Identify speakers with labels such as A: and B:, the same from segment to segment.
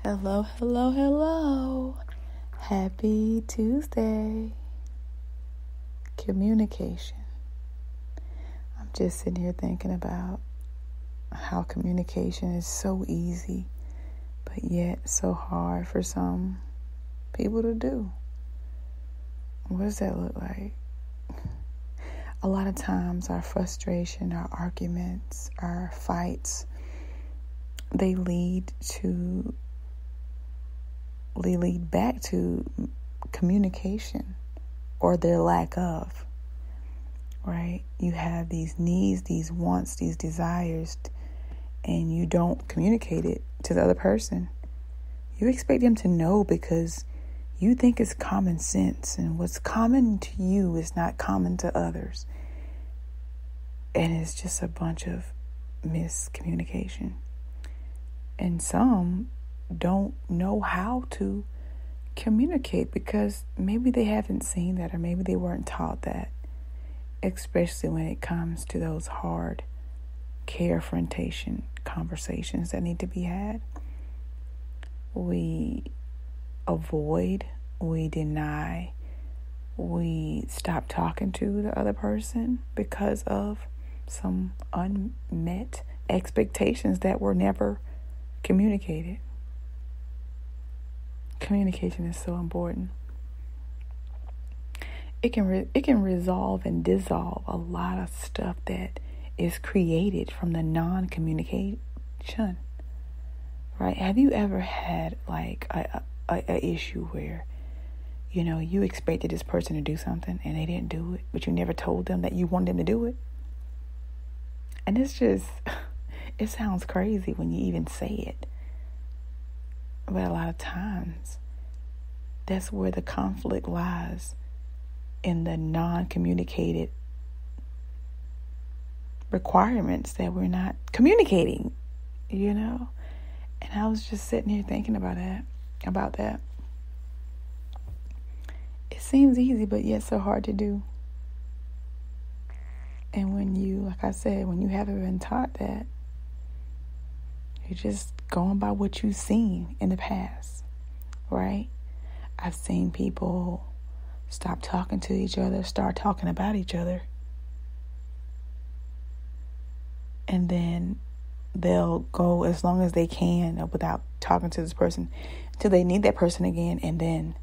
A: Hello, hello, hello. Happy Tuesday. Communication. I'm just sitting here thinking about how communication is so easy, but yet so hard for some people to do. What does that look like? A lot of times our frustration, our arguments, our fights, they lead back to communication or their lack of, right? You have these needs, these wants, these desires, and you don't communicate it to the other person. You expect them to know because you think it's common sense, and what's common to you is not common to others. And it's just a bunch of miscommunication. And some don't know how to communicate because maybe they haven't seen that, or maybe they weren't taught that, especially when it comes to those hard confrontation conversations that need to be had. We avoid, we deny, we stop talking to the other person because of some unmet expectations that were never communicated. Communication is so important. It can resolve and dissolve a lot of stuff that is created from the non-communication, right? Have you ever had like a issue where, you expected this person to do something and they didn't do it, but you never told them that you wanted them to do it? And it's just, it sounds crazy when you even say it. But a lot of times, that's where the conflict lies, in the non-communicated requirements that we're not communicating, And I was just sitting here thinking about that. It seems easy, but yet so hard to do. And when you haven't been taught that, you're just going by what you've seen in the past, right? I've seen people stop talking to each other, start talking about each other. And then they'll go as long as they can without talking to this person until they need that person again. And then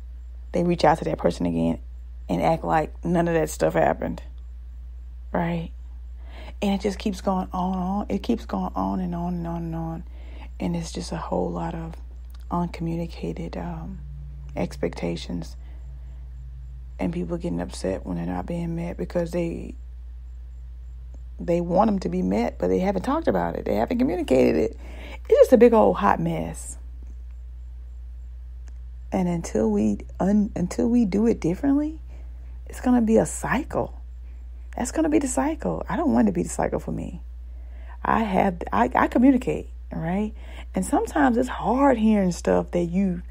A: they reach out to that person again and act like none of that stuff happened, right? And it just keeps going on and on. It keeps going on and on and on and on. And it's just a whole lot of uncommunicated expectations, and people getting upset when they're not being met because they want them to be met, but they haven't talked about it. They haven't communicated it. It's just a big old hot mess. And until we do it differently, it's going to be a cycle. That's going to be the cycle. I don't want it to be the cycle for me. I communicate, right? And sometimes it's hard hearing stuff that you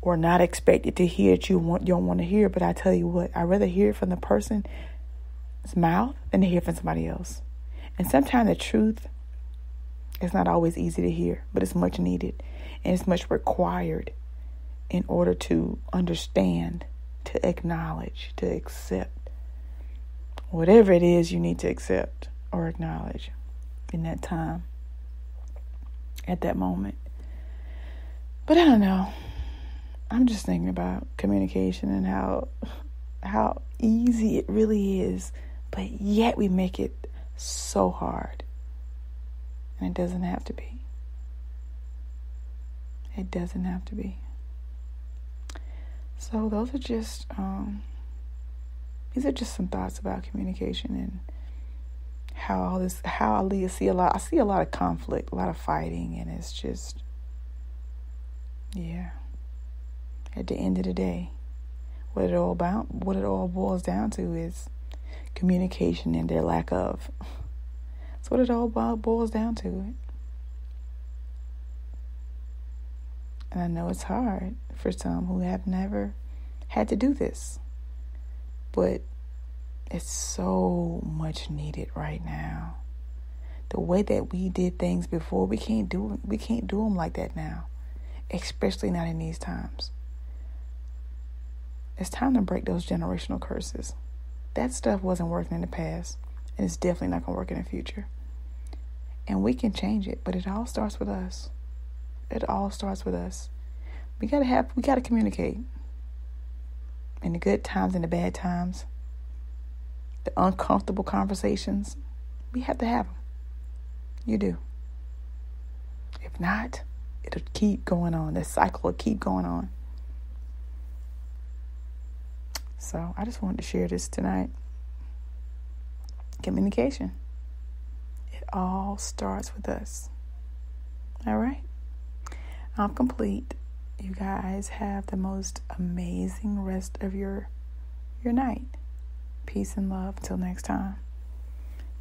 A: were not expected to hear, that you don't want to hear. But I tell you what, I'd rather hear it from the person's mouth than to hear from somebody else. And sometimes the truth is not always easy to hear, but it's much needed, and it's much required in order to understand, to acknowledge, to accept whatever it is you need to accept or acknowledge in that time, at that moment. But I don't know. I'm just thinking about communication and how easy it really is, but yet we make it so hard. And it doesn't have to be. It doesn't have to be. So those are just these are just some thoughts about communication and how I see a lot of conflict, a lot of fighting, and it's just, yeah. At the end of the day, what it all boils down to is communication and their lack of. That's what it all boils down to. And I know it's hard for some who have never had to do this, but it's so much needed right now. The way that we did things before, we can't do them like that now. especially not in these times. It's time to break those generational curses. That stuff wasn't working in the past, and it's definitely not going to work in the future. And we can change it, but it all starts with us. It all starts with us. We gotta communicate. In the good times and the bad times, the uncomfortable conversations, we have to have them. You do. If not, it'll keep going on. The cycle will keep going on. So I just wanted to share this tonight. Communication. It all starts with us. All right? I'm complete. You guys have the most amazing rest of your night. Peace and love. Till next time.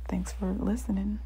A: Thanks for listening.